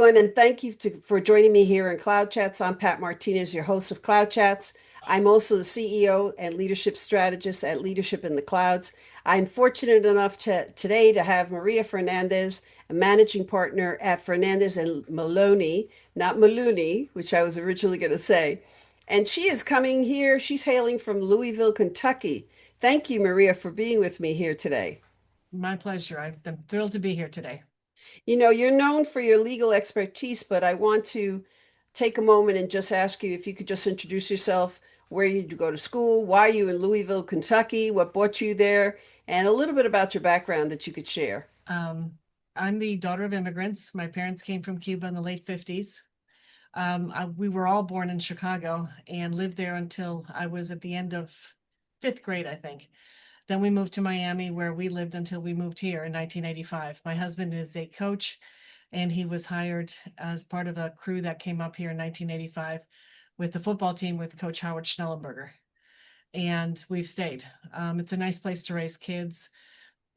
everyone, and thank you for joining me here in Cloud Chats. I'm Pat Martinez, your host of Cloud Chats. I'm also the CEO and leadership strategist at Leadership in the Clouds. I'm fortunate enough today to have Maria Fernandez, a managing partner at Fernandez and Maloney, not Maloney, which I was originally going to say. And she is coming here. She's hailing from Louisville, Kentucky. Thank you, Maria, for being with me here today. My pleasure. I'm thrilled to be here today. You're known for your legal expertise, but I want to take a moment and just ask you if you could just introduce yourself, where you go to school, why you in Louisville, Kentucky, what brought you there, and a little bit about your background that you could share. Um, I'm the daughter of immigrants. My parents came from Cuba in the late 50s. We were all born in Chicago and lived there until I was at the end of fifth grade, I think. Then we moved to Miami, where we lived until we moved here in 1985. My husband is a coach, and he was hired as part of a crew that came up here in 1985 with the football team with Coach Howard Schnellenberger. And we've stayed. It's a nice place to raise kids.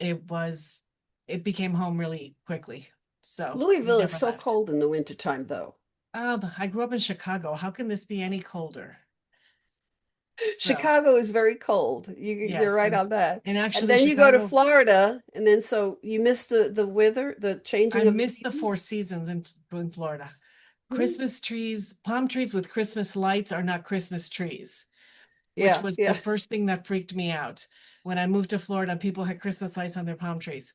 It was, it became home really quickly. So we Louisville is never so left. cold in the wintertime, though. I grew up in Chicago. How can this be any colder? So, Chicago is very cold. You're yes. right And, on that. and And actually, then you go to Chicago, Florida, and then so you miss the weather, the I changing of the missed the four seasons. seasons in Florida. Mhm. Christmas trees, palm trees with Christmas lights are not Christmas trees, which Yeah, was the yeah. first thing that freaked me out. When I moved to Florida, people had Christmas lights on their palm trees.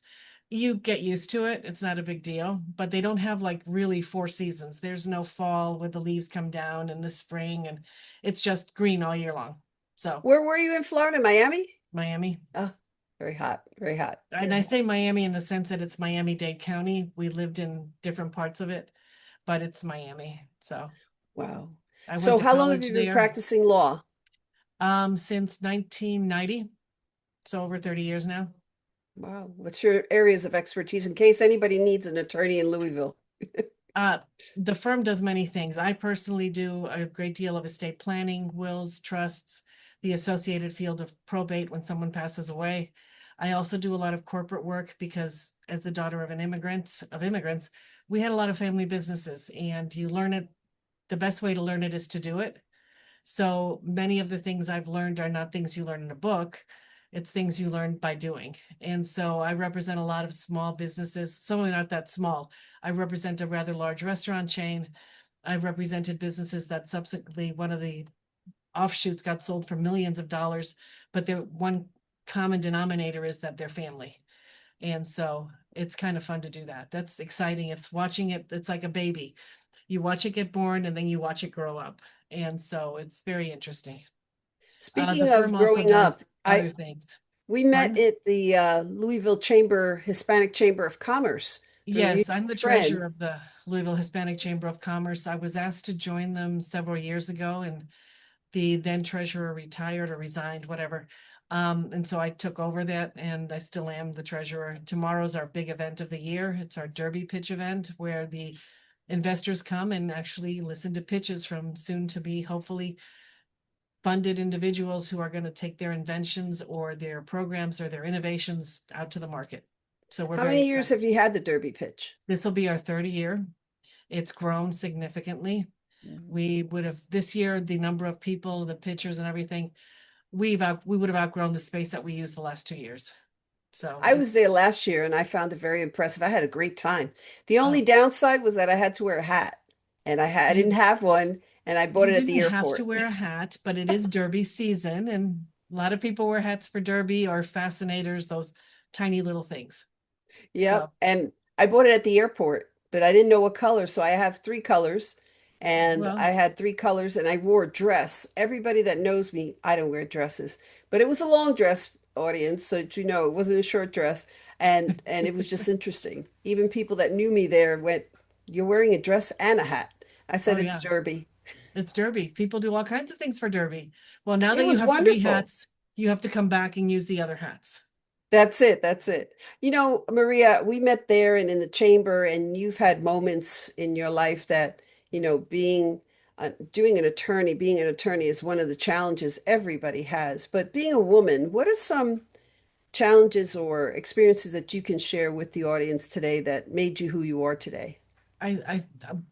You get used to it, it's not a big deal, but they don't have like really four seasons. There's no fall where the leaves come down and the spring, and it's just green all year long. So, Where were you in Florida? Miami? Miami. Oh, very hot, very hot, And very I hot. say Miami in the sense that it's Miami-Dade County. We lived in different parts of it, but it's Miami. So Wow. I went So to how long have college you been there practicing law? since 1990. So over 30 years now. Wow. What's your areas of expertise in case anybody needs an attorney in Louisville? Uh, the firm does many things. I personally do a great deal of estate planning, wills, trusts, the associated field of probate when someone passes away. I also do a lot of corporate work because as the daughter of immigrants, we had a lot of family businesses, and you learn it. The best way to learn it is to do it. So many of the things I've learned are not things you learn in a book. It's things you learn by doing. And so I represent a lot of small businesses. Some of them aren't that small. I represent a rather large restaurant chain. I've represented businesses that subsequently one of the offshoots got sold for millions of dollars, but the one common denominator is that they're family. And so it's kind of fun to do that. That's exciting. It's watching it, it's like a baby. You watch it get born and then you watch it grow up. And so it's very interesting. The Speaking of firm also growing up, does I other things. we met Pardon? at the Louisville Chamber, Hispanic Chamber of Commerce through a Yes, I'm mutual the friend. treasurer of the Louisville Hispanic Chamber of Commerce. I was asked to join them several years ago, and the then treasurer retired or resigned, whatever. And so I took over that, and I still am the treasurer. Tomorrow's our big event of the year. It's our Derby pitch event where the investors come and actually listen to pitches from soon to be hopefully funded individuals who are going to take their inventions or their programs or their innovations out to the market. So we're How very many years excited. have you had the Derby pitch? This will be our third year. It's grown significantly. We would have this year, the number of people, the pictures and everything, we would have outgrown the space that we used the last 2 years. So I was it's there last year and I found it very impressive. I had a great time. The only uh, downside was that I had to wear a hat, and I didn't you have one, and I bought you it at didn't the have to airport. wear a hat, but it is Derby season, and a lot of people wear hats for Derby or fascinators, those tiny little things. Yep. So And I bought it at the airport, but I didn't know what color. So I have three colors, and well, I had three colors, and I wore a dress. Everybody that knows me, I don't wear dresses, but it was a long dress audience, so that it wasn't a short dress. And it was just interesting. Even people that knew me there went, "You're wearing a dress and a hat." I oh said, "It's yeah, Derby." it's Derby. People do all kinds of things for Derby. Well, now It that you was have three wonderful. hats, you have to come back and use the other hats. That's it. That's it. Maria, we met there and in the chamber, and you've had moments in your life that, being an attorney is one of the challenges everybody has. But being a woman, what are some challenges or experiences that you can share with the audience today that made you who you are today?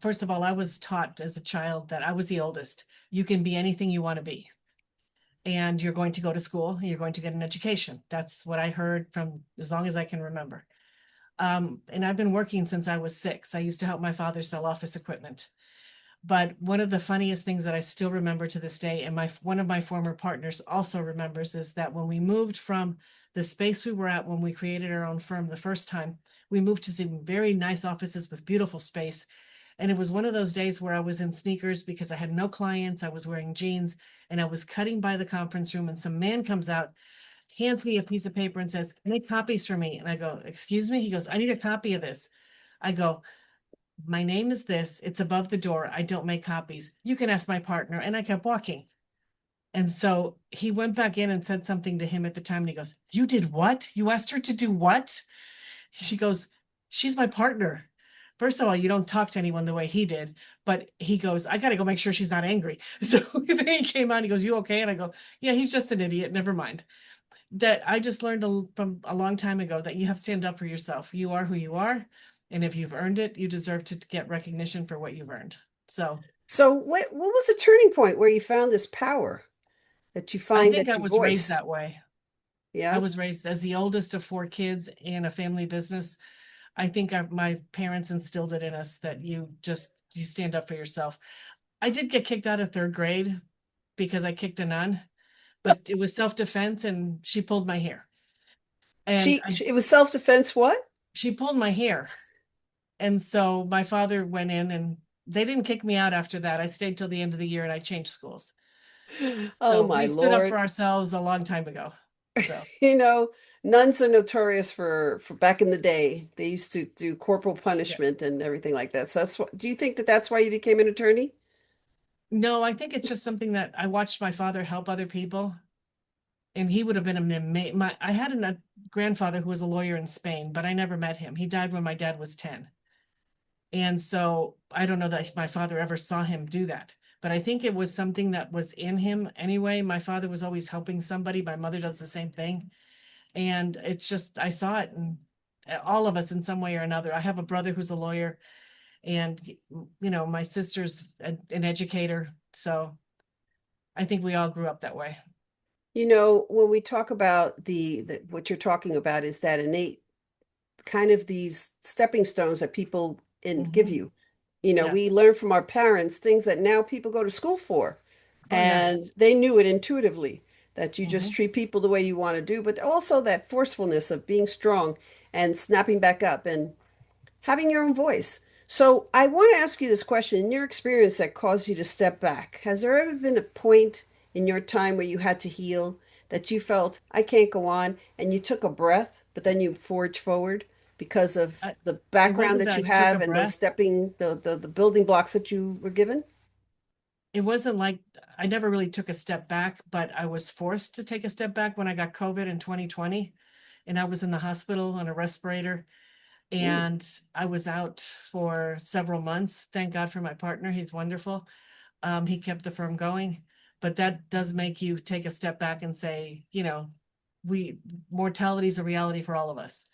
first of all, I was taught as a child that I was the oldest. You can be anything you want to be, and you're going to go to school, you're going to get an education. That's what I heard from as long as I can remember. And I've been working since I was 6. I used to help my father sell office equipment. But one of the funniest things that I still remember to this day, and my one of my former partners also remembers, is that when we moved from the space we were at when we created our own firm the first time, we moved to some very nice offices with beautiful space. And it was one of those days where I was in sneakers because I had no clients. I was wearing jeans and I was cutting by the conference room, and some man comes out, hands me a piece of paper and says, "Make copies for me." And I go, "Excuse me?" He goes, "I need a copy of this." I go, "My name is this. It's above the door. I don't make copies. You can ask my partner." And I kept walking. And so he went back in and said something to him at the time. And he goes, "You did what? You asked her to do what?" She goes, "She's my partner." First of all, you don't talk to anyone the way he did. But he goes, "I got to go make sure she's not angry." So then he came out. He goes, "You okay?" And I go, "Yeah, he's just an idiot. Never mind." That I just learned from a long time ago that you have to stand up for yourself. You are who you are. And if you've earned it, you deserve to get recognition for what you've earned. So So what was the turning point where you found this power that you I find think that I you was raised voice? that way. I Yeah. was raised as the oldest of 4 kids in a family business. I think my parents instilled it in us that you stand up for yourself. I did get kicked out of 3rd grade because I kicked a nun, but it was self-defense and she pulled my hair. And It was self-defense what? she pulled my hair. And so my father went in and they didn't kick me out after that. I stayed till the end of the year and I changed schools. Oh So my we stood up for Lord. ourselves a long time ago. So You know, nuns are notorious for back in the day. They used to do corporal yeah. punishment and everything like that. So that's what, do you think that that's why you became an attorney? No, I think it's just something that I watched my father help other people. And he would have been an amazing. I had a grandfather who was a lawyer in Spain, but I never met him. He died when my dad was 10. And so I don't know that my father ever saw him do that. But I think it was something that was in him anyway. My father was always helping somebody. My mother does the same thing. And it's just, I saw it in all of us in some way or another. I have a brother who's a lawyer, and, my sister's an educator. So I think we all grew up that way. You know, when we talk about the what you're talking about is that innate kind of these stepping stones that people give Hmm. you. You know, Yes. we learn from our parents things that now people go to school for, Oh, yeah. and they knew it intuitively that you just Hmm. treat people the way you want to do, but also that forcefulness of being strong and snapping back up and having your own voice. So I want to ask you this question. In your experience that caused you to step back, has there ever been a point in your time where you had to heal that you felt, I can't go on, and you took a breath, but then you forged forward because of the It background wasn't that that you I took a have and those breath. the building blocks that you were given? It wasn't like I never really took a step back, but I was forced to take a step back when I got COVID in 2020. And I was in the hospital on a respirator, Mm, and I was out for several months. Thank God for my partner. He's wonderful. He kept the firm going. But that does make you take a step back and say, we mortality is a reality for all of us.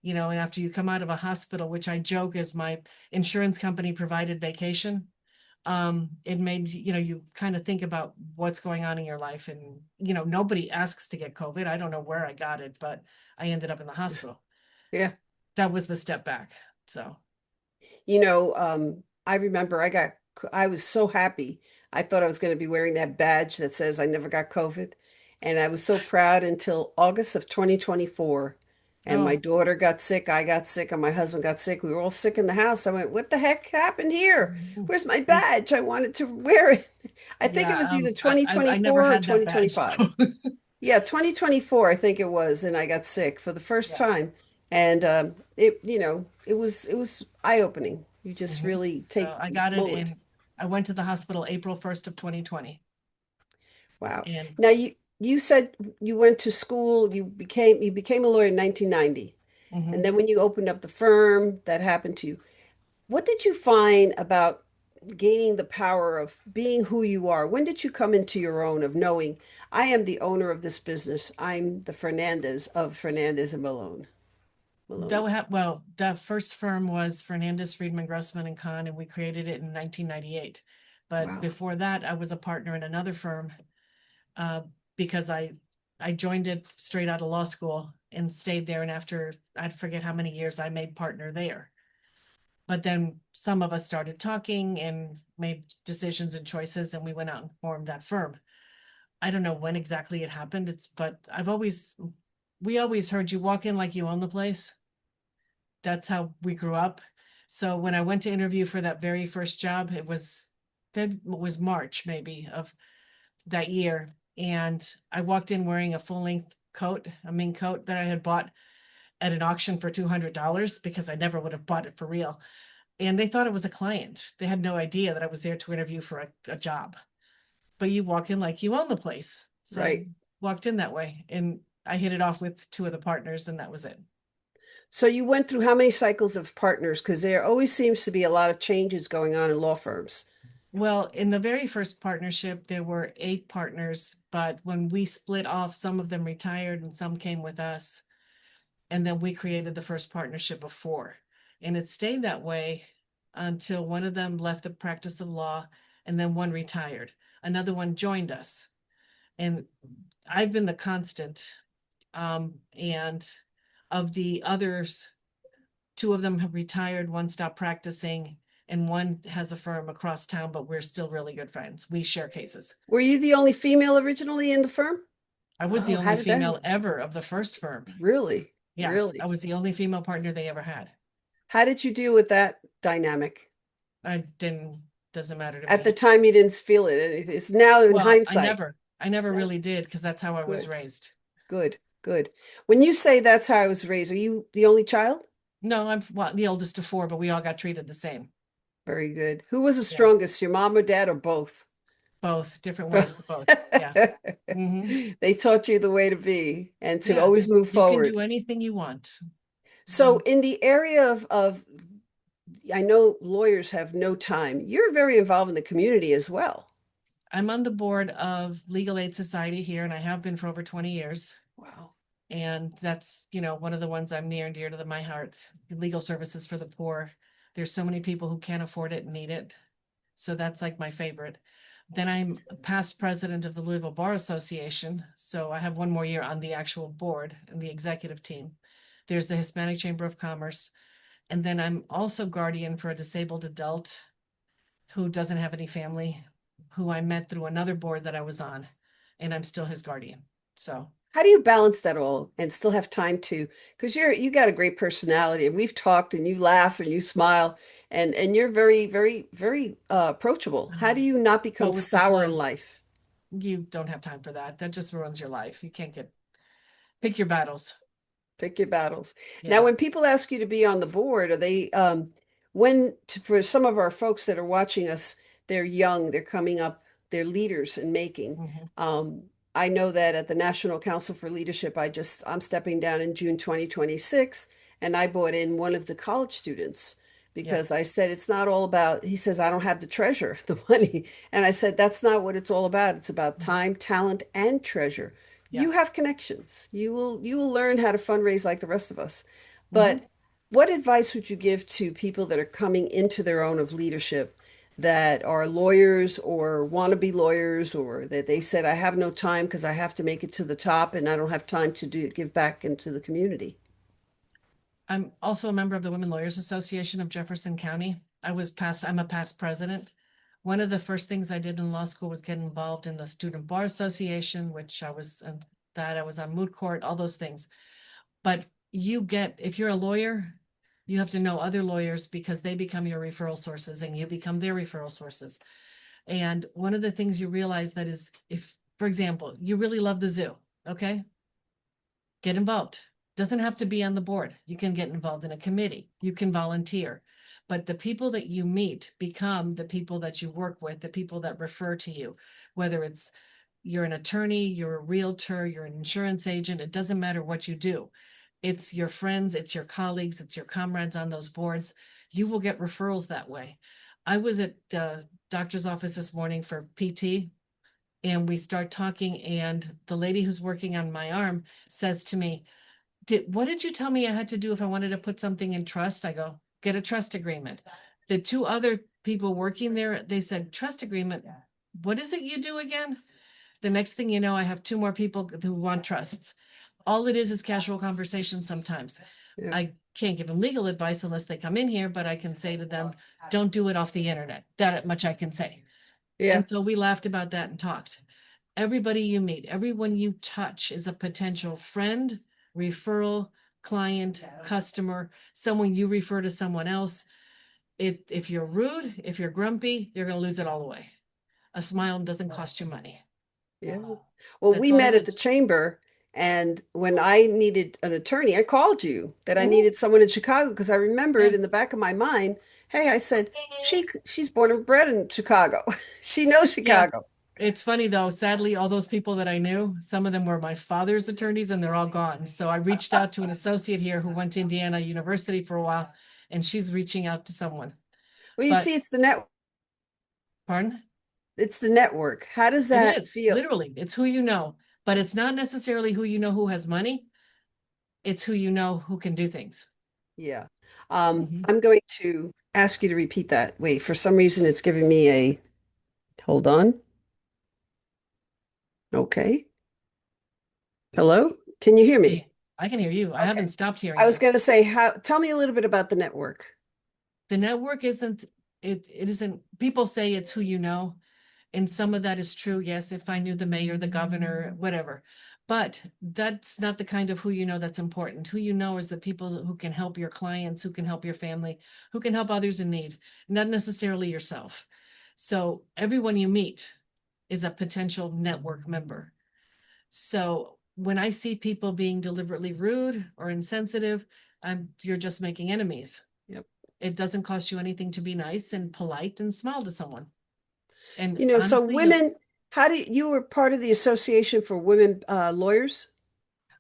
And after you come out of a hospital, which I joke is my insurance company provided vacation, it made you kind of think about what's going on in your life. And nobody asks to get COVID. I don't know where I got it, but I ended up in the hospital. yeah. That was the step back. So You know, I remember I was so happy. I thought I was going to be wearing that badge that says I never got COVID. And I was so proud until August of 2024. And my oh. daughter got sick, I got sick, and my husband got sick. We were all sick in the house. I went, what the heck happened here? Mhm. Where's my It, badge? I wanted to wear it. I think it yeah, was either I never 2024 or had that badge. So 2025. Yeah, 2024, I think it was, and I got sick for the first yeah. time. And it was eye-opening. You just Hmm. really So take I got it moment. in, I went to the hospital April 1st of 2020. Wow. And Now you said you went to school, you became a lawyer in 1990. And mhm. then when you opened up the firm, that happened to you. What did you find about gaining the power of being who you are? When did you come into your own of knowing I am the owner of this business? I'm the Fernandez of Fernandez and Malone. Maloney? Well, the first firm was Fernandez, Friedman, Grossman and Kahn, and we created it in 1998. But Wow. before that, I was a partner in another firm uh, because I joined it straight out of law school and stayed there. And after I forget how many years, I made partner there. But then some of us started talking and made decisions and choices, and we went out and formed that firm. I don't know when exactly it happened. But we always heard you walk in like you own the place. That's how we grew up. So when I went to interview for that very first job, it was March maybe of that year. And I walked in wearing a full length coat, a mink coat that I had bought at an auction for $200 because I never would have bought it for real. And they thought it was a client. They had no idea that I was there to interview for a job. But you walk in like you own the place. So I Right. walked in that way and I hit it off with two of the partners, and that was it. So you went through how many cycles of partners? Because there always seems to be a lot of changes going on in law firms. Well, in the very first partnership, there were 8 partners, but when we split off, some of them retired and some came with us. And then we created the first partnership of 4. And it stayed that way until one of them left the practice of law and then one retired. Another one joined us. And I've been the constant. And of the others, 2 of them have retired, one stopped practicing, and one has a firm across town, but we're still really good friends. We share cases. Were you the only female originally in the firm? I was the Oh, how only did that? female ever of the first firm. Really? Yeah, I Really? was the only female partner they ever had. How did you deal with that dynamic? I didn't, doesn't matter to At the me. time, you didn't feel it. It's now in Well, hindsight. I never No, really did because that's how I was good, raised. good, good. When you say that's how I was raised, are you the only child? No, I'm well, the oldest of 4, but we all got treated the same. Very good. Who was the Yeah, strongest, your mom or dad or both? both different ways, Both. but both. Yeah. Hmm. They taught you the way to be and to Yeah, always just move you can forward. do anything you want. So in the area of I know lawyers have no time. You're very involved in the community as well. I'm on the board of Legal Aid Society here, and I have been for over 20 years. Wow. And that's, one of the ones I'm near and dear to my heart. Legal services for the poor. There's so many people who can't afford it and need it. So that's like my favorite. Then I'm past president of the Louisville Bar Association. So I have one more year on the actual board and the executive team. There's the Hispanic Chamber of Commerce. And then I'm also guardian for a disabled adult who doesn't have any family, who I met through another board that I was on, and I'm still his guardian. So How do you balance that all and still have time to, because you got a great personality and we've talked and you laugh and you smile and you're very, very, very approachable. How do you not become go with the sour in flow. life? You don't have time for that. That just ruins your life. You can't pick your battles. Pick your battles. Now, Yeah. when people ask you to be on the board, are they, for some of our folks that are watching us, they're young, they're coming up, they're leaders in making. Mhm. Um, I know that at the National Council for Leadership, I'm stepping down in June 2026, and I brought in one of the college students Yeah. because I said it's not all about, he says, I don't have the treasure, the money. And I said, that's not what it's all about. It's about Mhm. time, talent, and treasure. Yeah. You have connections. You will learn how to fundraise like the rest of us. Hmm. But what advice would you give to people that are coming into their own of leadership that are lawyers or want to be lawyers or that they said I have no time because I have to make it to the top and I don't have time to give back into the community? I'm also a member of the Women Lawyers Association of Jefferson County. I'm a past president. One of the first things I did in law school was get involved in the Student Bar Association, which I was on moot court, all those things. But if you're a lawyer, you have to know other lawyers because they become your referral sources and you become their referral sources. And one of the things you realize that is if, for example, you really love the zoo, okay? Get involved. Doesn't have to be on the board. You can get involved in a committee. You can volunteer. But the people that you meet become the people that you work with, the people that refer to you, whether it's you're an attorney, you're a realtor, you're an insurance agent, it doesn't matter what you do. It's your friends, it's your colleagues, it's your comrades on those boards. You will get referrals that way. I was at the doctor's office this morning for PT, and we start talking, and the lady who's working on my arm says to me, what did you tell me I had to do if I wanted to put something in trust? I go, get a trust agreement. The two other people working there, they said, trust agreement. What is it you do again? The next thing you know, I have two more people who want trusts. All it is casual conversation sometimes. Yeah. I can't give them legal advice unless they come in here, but I can say to them, don't do it off the internet. That much I can say. Yeah. And so we laughed about that and talked. Everybody you meet, everyone you touch is a potential friend, referral, client, customer, someone you refer to someone else. If you're rude, if you're grumpy, you're going to lose it all away. A smile doesn't cost you money. Yeah. Well, That's we all met there at the is. chamber, and when I needed an attorney, I called you that I Mhm. needed someone in Chicago because I remembered Yeah. in the back of my mind, hey, I said, she's born and bred in Chicago. She knows Yeah. Chicago. It's funny though, sadly, all those people that I knew, some of them were my father's attorneys and they're all gone. So I reached out to an associate here who went to Indiana University for a while, and she's reaching out to someone. Well, you But see, it's the net, pardon? it's the network. How does It that is feel? literally, it's who you know, but it's not necessarily who you know who has money. It's who you know who can do things. Yeah. Mhm. I'm going to ask you to repeat that. Wait, for some reason it's giving me a, hold on. Okay. Hello? Can you hear Yeah, me? I can hear you. I Okay. haven't stopped hearing I was you. going to say, tell me a little bit about the network. The network isn't, it isn't, people say it's who you know. And some of that is true. Yes, if I knew the mayor, the governor, whatever. But that's not the kind of who you know that's important. Who you know is the people who can help your clients, who can help your family, who can help others in need, not necessarily yourself. So everyone you meet is a potential network member. So when I see people being deliberately rude or insensitive, you're just making enemies. Yep. It doesn't cost you anything to be nice and polite and smile to someone. And You know, so honestly, you women, how do you were part of the Association for Women Lawyers?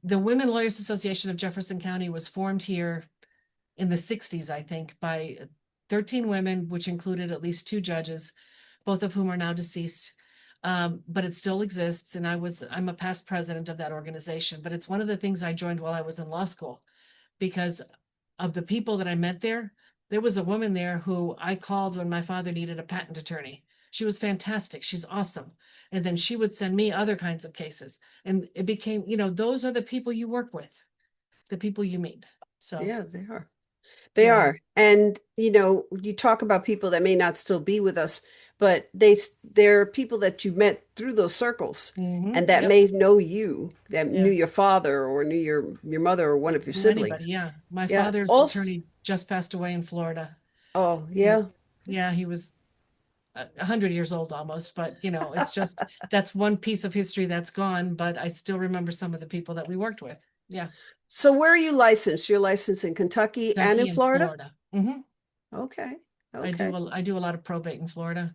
the Women Lawyers Association of Jefferson County was formed here in the 60s, I think, by 13 women, which included at least two judges, both of whom are now deceased. But it still exists. And I'm a past president of that organization. But it's one of the things I joined while I was in law school because of the people that I met there. There was a woman there who I called when my father needed a patent attorney. She was fantastic. She's awesome. And then she would send me other kinds of cases. And it became, those are the people you work with, the people you meet. So, Yeah, they are. They yeah. are. And, you know, you talk about people that may not still be with us, but they're people that you met through those circles and that Yep. may know you, that knew Yeah. your father or knew your mother or one of your Anybody. siblings. Yeah. My Yeah. father's Also, attorney just passed away in Florida. oh, And yeah. yeah, he was 100 years old almost, but it's just that's one piece of history that's gone, but I still remember some of the people that we worked with. Yeah. So where are you licensed? You're licensed in Kentucky and in Kentucky and Florida? Florida. Okay. I do Okay. I do a lot of probate in Florida,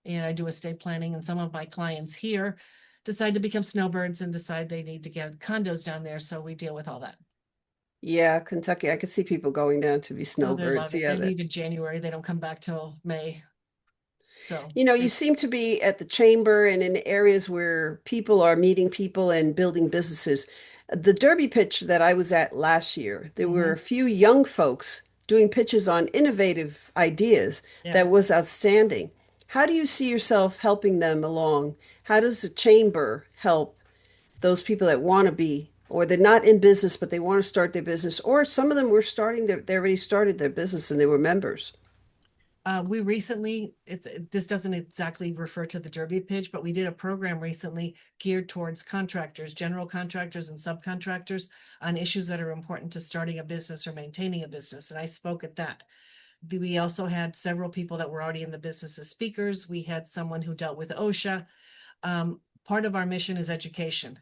and I do estate planning, and some of my clients here decide to become snowbirds and decide they need to get condos down there, so we deal with all that. Yeah, Kentucky. I could see people going down to be Oh, they snowbirds. love it. Yeah, They that. leave in January. They don't come back till May. So You know, you they seem to be at the chamber and in areas where people are meeting people and building businesses. The Derby pitch that I was at last year, there were a mhm. few young folks doing pitches on innovative ideas Yeah. that was outstanding. How do you see yourself helping them along? How does the chamber help those people that want to be, or they're not in business, but they want to start their business, or some of them were they already started their business and they were members. We recently, this doesn't exactly refer to the Derby pitch, but we did a program recently geared towards contractors, general contractors and subcontractors on issues that are important to starting a business or maintaining a business. And I spoke at that. We also had several people that were already in the business as speakers. We had someone who dealt with OSHA. Part of our mission is education.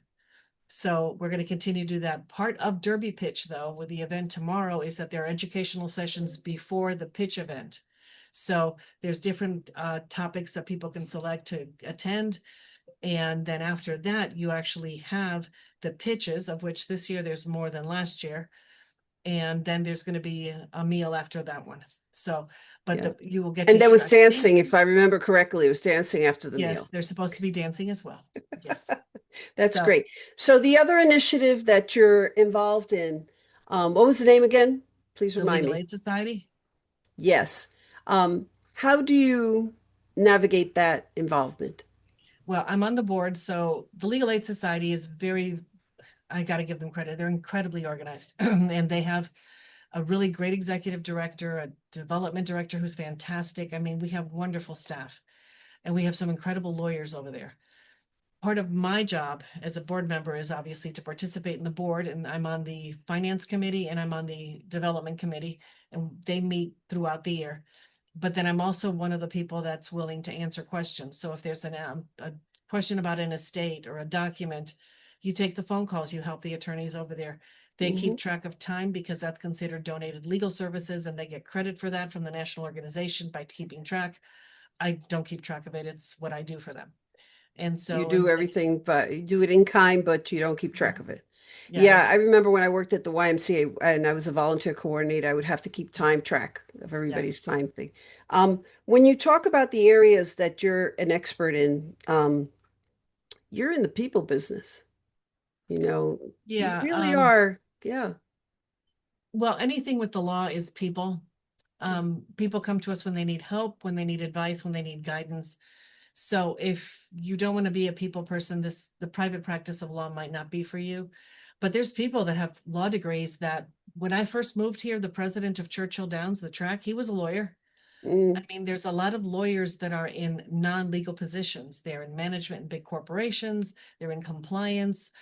So we're going to continue to do that. Part of Derby Pitch, though, with the event tomorrow, is that there are educational sessions before the pitch event. So there's different topics that people can select to attend. And then after that, you actually have the pitches, of which this year there's more than last year. And then there's going to be a meal after that one. So, but Yeah. you will get to And there hear was actually, dancing, if I remember correctly. It was dancing after the yes, meal. there's supposed to be dancing as well. Yes. That's So great. So the other initiative that you're involved in, what was the name again? Please the remind Legal me. Aid Society, Yes. How do you navigate that involvement? well, I'm on the board. So the Legal Aid Society is very, I got to give them credit. They're incredibly organized and they have a really great executive director, a development director who's fantastic. I mean, we have wonderful staff and we have some incredible lawyers over there. Part of my job as a board member is obviously to participate in the board, and I'm on the finance committee and I'm on the development committee, and they meet throughout the year. But then I'm also one of the people that's willing to answer questions. So if there's a question about an estate or a document, you take the phone calls, you help the attorneys over there. They Hmm. keep track of time because that's considered donated legal services and they get credit for that from the national organization by keeping track. I don't keep track of it. It's what I do for them. And You so, do everything, but you do it in kind, but you don't keep track of it. yeah, Yeah, I remember when I worked at the YMCA and I was a volunteer coordinator, I would have to keep time track of yeah, everybody's time thing. When you talk about the areas that you're an expert in, you're in the people business. You know, you yeah. really are. Yeah. Well, anything with the law is people. People come to us when they need help, when they need advice, when they need guidance. So if you don't want to be a people person, the private practice of law might not be for you. But there's people that have law degrees that when I first moved here, the president of Churchill Downs, the track, he was a lawyer. I Mm, mean, there's a lot of lawyers that are in non-legal positions. They're in management in big corporations, they're in compliance.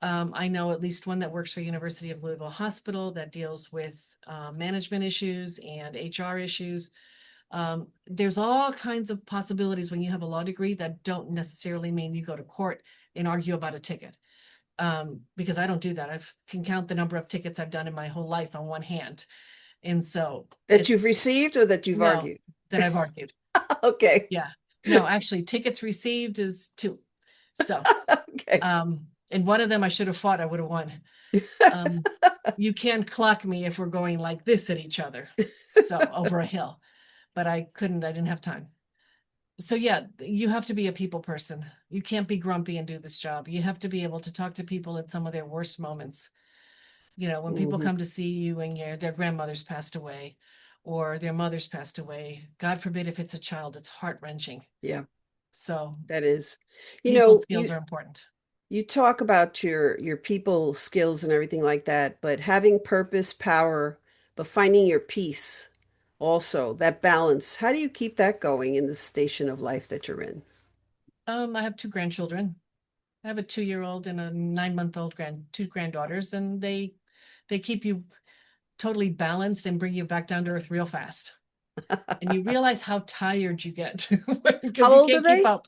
I know at least one that works for University of Louisville Hospital that deals with management issues and HR issues. There's all kinds of possibilities when you have a law degree that don't necessarily mean you go to court and argue about a ticket. Because I don't do that. I can count the number of tickets I've done in my whole life on one hand. And so that you've it's received or that you've no, argued? that I've argued. Okay. Yeah. No, actually, tickets received is two. So, Okay. and one of them I should have fought, I would have won. Um, you can't clock me if we're going like this at each other. So over a hill, but I couldn't, I didn't have time. So yeah, you have to be a people person. You can't be grumpy and do this job. You have to be able to talk to people at some of their worst moments. You know, when people Hmm. come to see you and their grandmother's passed away or their mother's passed away, God forbid if it's a child, it's heart wrenching. Yeah, So that is. You people know, skills are important. you talk about your people skills and everything like that, but having purpose, power, but finding your peace also, that balance. How do you keep that going in the station of life that you're in? I have two grandchildren. I have a 2-year-old and a 9-month-old two granddaughters, and they keep you totally balanced and bring you back down to earth real fast. And you realize how tired you get How because you old are can't keep they? up.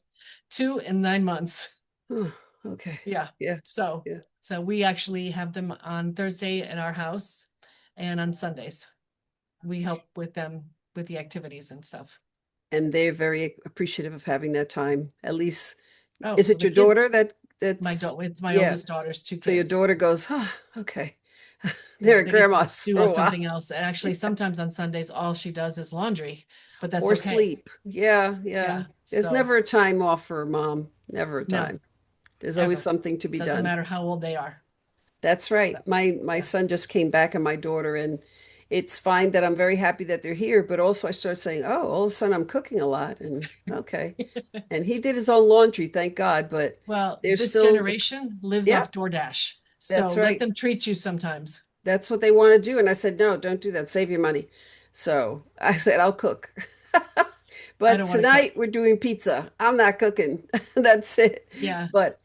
2 and 9 months. Oh, okay. Yeah. Yeah. So Yeah. so we actually have them on Thursday at our house and on Sundays. We help with them with the activities and stuff. And they're very appreciative of having that time. At least, Oh, is well, it the your kids, daughter that's, it's my yeah. oldest daughter's two So your kids. daughter goes, oh, okay. Yeah, They're at they get to grandma's do for a while. something else. And actually, sometimes on Sundays, all she does is laundry, but that's Or okay. sleep. Yeah, yeah. Yeah. There's So, never a time off for a mom. Never a no, time. There's always ever. something to be Doesn't done. matter how old they are. That's So, right. My yeah. son just came back and my daughter, and it's fine that I'm very happy that they're here, but also I start saying, oh, all of a sudden I'm cooking a lot and okay. And he did his own laundry, thank God, but Well, there's this still generation lives yeah, off DoorDash. that's So let right. them treat you sometimes. That's what they want to do. And I said, no, don't do that. Save your money. So I said, I'll cook. I But don't want to cook. tonight we're doing pizza. I'm not cooking. That's it. Yeah. But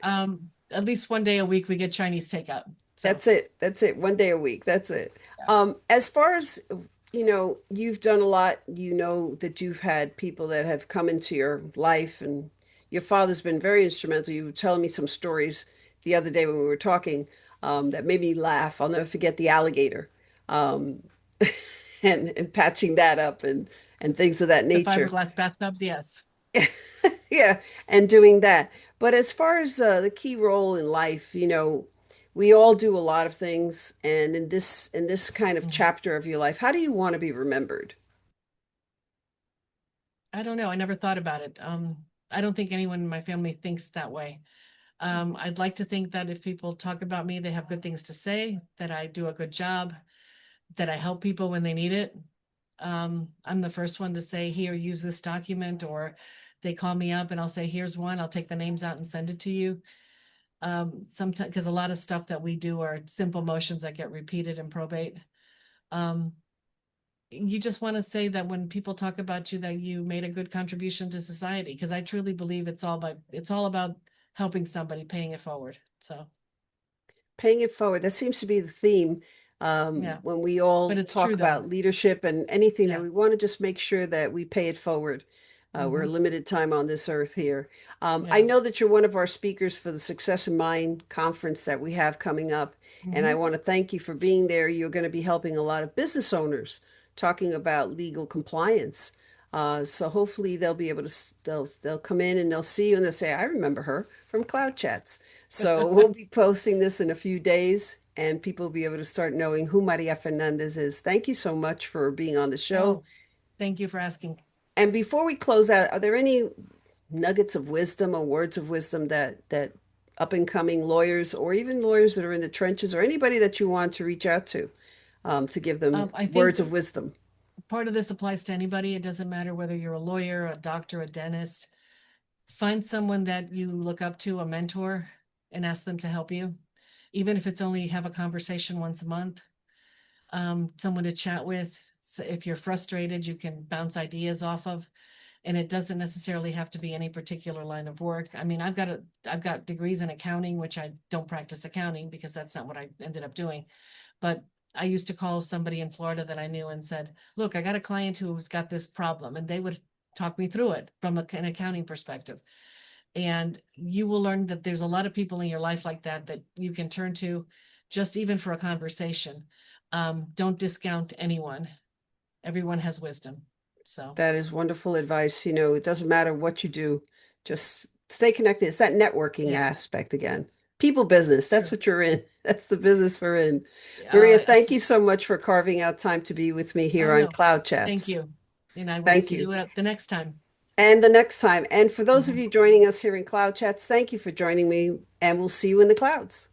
At least one day a week we get Chinese takeout. So, that's it. That's it. One day a week. That's it. yeah. As far as you've done a lot. You know that you've had people that have come into your life, and your father's been very instrumental. You were telling me some stories the other day when we were talking that made me laugh. I'll never forget the alligator, um, and patching that up and things of that The nature. fiberglass bathtubs, yes. Yeah, and doing that. But as far as the key role in life, we all do a lot of things, and in this kind of Mhm. chapter of your life, how do you want to be remembered? I don't know. I never thought about it. I don't think anyone in my family thinks that way. I'd like to think that if people talk about me, they have good things to say, that I do a good job, that I help people when they need it. I'm the first one to say, here, use this document, or they call me up and I'll say, here's one, I'll take the names out and send it to you. Sometimes, because a lot of stuff that we do are simple motions that get repeated in probate. Um, you just want to say that when people talk about you, that you made a good contribution to society, because I truly believe it's all about helping somebody, paying it forward. So Paying it forward. That seems to be the theme yeah, when we but all it's talk true though. about leadership and anything that Yeah. we want to just make sure that we pay it forward. We're a Hmm. limited time on this earth here. I Yeah. know that you're one of our speakers for the Success in Mind conference that we have coming up, and I Hmm. want to thank you for being there. You're going to be helping a lot of business owners talking about legal compliance. So hopefully they'll be able to they'll come in and they'll see you and they'll say, I remember her from Cloud Chats. So we'll be posting this in a few days and people will be able to start knowing who Maria Fernandez is. Thank you so much for being on the show. Oh, thank you for asking. And before we close out, are there any nuggets of wisdom or words of wisdom that up and coming lawyers or even lawyers that are in the trenches or anybody that you want to reach out to give them I words think of wisdom? part of this applies to anybody. It doesn't matter whether you're a lawyer, a doctor, a dentist. Find someone that you look up to, a mentor, and ask them to help you. Even if it's only have a conversation once a month, someone to chat with. So if you're frustrated, you can bounce ideas off of. And it doesn't necessarily have to be any particular line of work. I mean, I've got degrees in accounting, which I don't practice accounting because that's not what I ended up doing. But I used to call somebody in Florida that I knew and said, look, I got a client who's got this problem, and they would talk me through it from an accounting perspective. And you will learn that there's a lot of people in your life like that that you can turn to just even for a conversation. Don't discount anyone. Everyone has wisdom. So That is wonderful advice. You know, it doesn't matter what you do, just stay connected. It's that networking yeah, aspect again. People business, that's true. what you're in. That's the business we're in. Maria, Uh, thank you so much for carving out time to be with me here oh on no, Cloud thank Chats. you. And I will Thank see you. you at the next time. And the next time. And for those of Mhm. you joining us here in Cloud Chats, thank you for joining me, and we'll see you in the clouds.